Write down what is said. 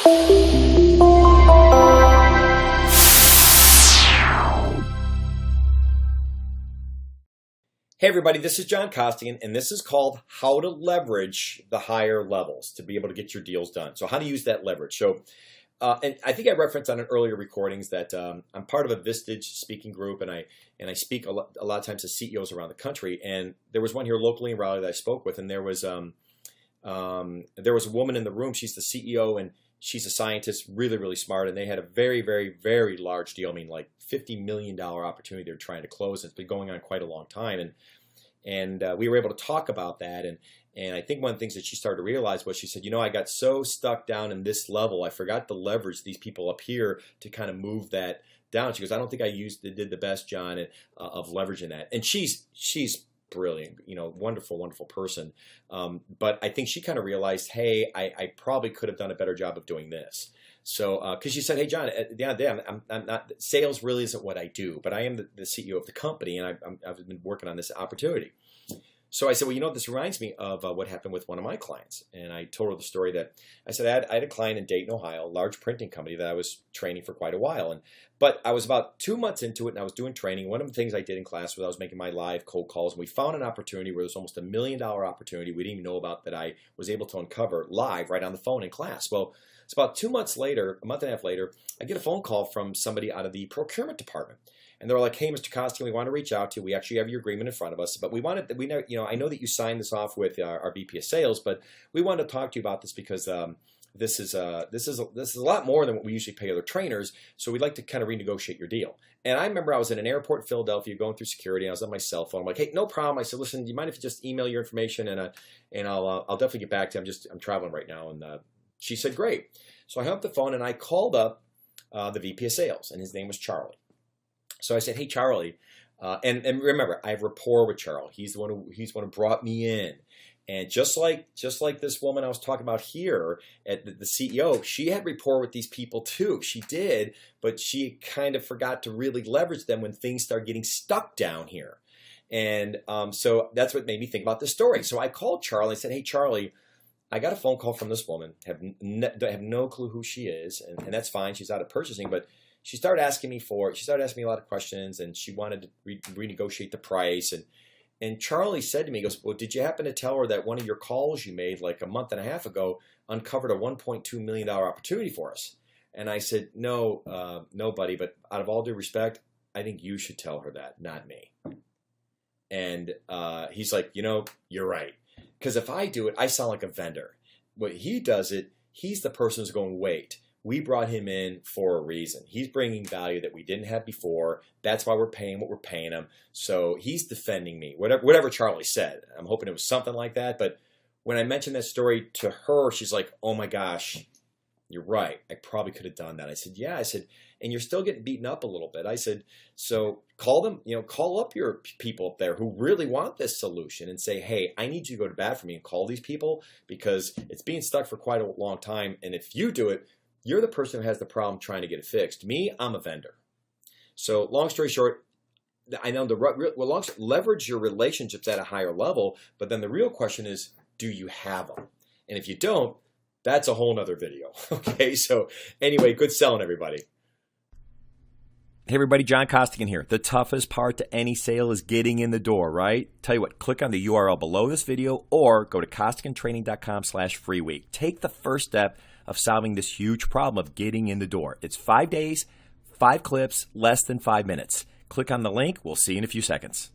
Hey everybody, this is John Costigan, and this is called How to Leverage the Higher Levels to be able to get your deals done. So how to use that leverage. So, and I think I referenced on an earlier recordings that I'm part of a Vistage speaking group, and I speak a lot of times to CEOs around the country. And there was one here locally in Raleigh that I spoke with, and there was a woman in the room. She's the CEO, and she's a scientist, really, really smart. And they had a very, very, very large deal. I mean, like $50 million opportunity they're trying to close. It's been going on quite a long time. And we were able to talk about that. And I think one of the things that she started to realize was she said, I got so stuck down in this level, I forgot to leverage these people up here to kind of move that down. She goes, I don't think I did the best, John, of leveraging that. And she's brilliant, wonderful, wonderful person. But I think she kind of realized, hey, I probably could have done a better job of doing this. So, because she said, hey, John, at the end of the day, I'm not, sales really isn't what I do, but I am the CEO of the company, and I've been working on this opportunity. So I said, well, this reminds me of what happened with one of my clients. And I told her the story that I said I had a client in Dayton, Ohio, a large printing company that I was training for quite a while. But I was about 2 months into it, and I was doing training. One of the things I did in class was I was making my live cold calls, and we found an opportunity where it was almost $1 million opportunity we didn't even know about that I was able to uncover live right on the phone in class. Well, it's about 2 months later, a month and a half later, I get a phone call from somebody out of the procurement department. And they're like, hey, Mr. Costigan, we want to reach out to you. We actually have your agreement in front of us, but I know that you signed this off with our VP of sales, but we wanted to talk to you about this because this is a lot more than what we usually pay other trainers. So we'd like to kind of renegotiate your deal. And I remember I was in an airport in Philadelphia going through security. And I was on my cell phone. I'm like, hey, no problem. I said, listen, do you mind if you just email your information and I'll definitely get back to you. I'm traveling right now. And she said, great. So I hung up the phone and I called up the VP of sales, and his name was Charlie. So I said, hey, Charlie, and remember, I have rapport with Charlie. He's the one who brought me in. And just like this woman I was talking about here at the CEO, she had rapport with these people too. She did, but she kind of forgot to really leverage them when things started getting stuck down here. And so that's what made me think about this story. So I called Charlie and said, hey, Charlie, I got a phone call from this woman. I have no clue who she is, and that's fine. She's out of purchasing, but she started asking me a lot of questions, and she wanted to renegotiate the price. And Charlie said to me, he goes, well, did you happen to tell her that one of your calls you made like a month and a half ago uncovered a $1.2 million opportunity for us? And I said, no, buddy, but out of all due respect, I think you should tell her that, not me. And he's like, you're right. Because if I do it, I sound like a vendor. When he does it, he's the person who's going, wait. We brought him in for a reason. He's bringing value that we didn't have before. That's why we're paying what we're paying him. So he's defending me, whatever Charlie said. I'm hoping it was something like that. But when I mentioned that story to her, she's like, oh my gosh, you're right. I probably could have done that. I said, yeah. I said, and you're still getting beaten up a little bit. I said, so call them, call up your people up there who really want this solution and say, hey, I need you to go to bat for me and call these people because it's being stuck for quite a long time. And if you do it, you're the person who has the problem trying to get it fixed. Me, I'm a vendor. So long story short, I know leverage your relationships at a higher level, but then the real question is, do you have them? And if you don't, that's a whole nother video. Okay, so anyway, good selling, everybody. Hey everybody, John Costigan here. The toughest part to any sale is getting in the door, right? Tell you what, click on the URL below this video or go to costigantraining.com/free week. Take the first step of solving this huge problem of getting in the door. It's 5 days, 5 clips, less than 5 minutes. Click on the link. We'll see you in a few seconds.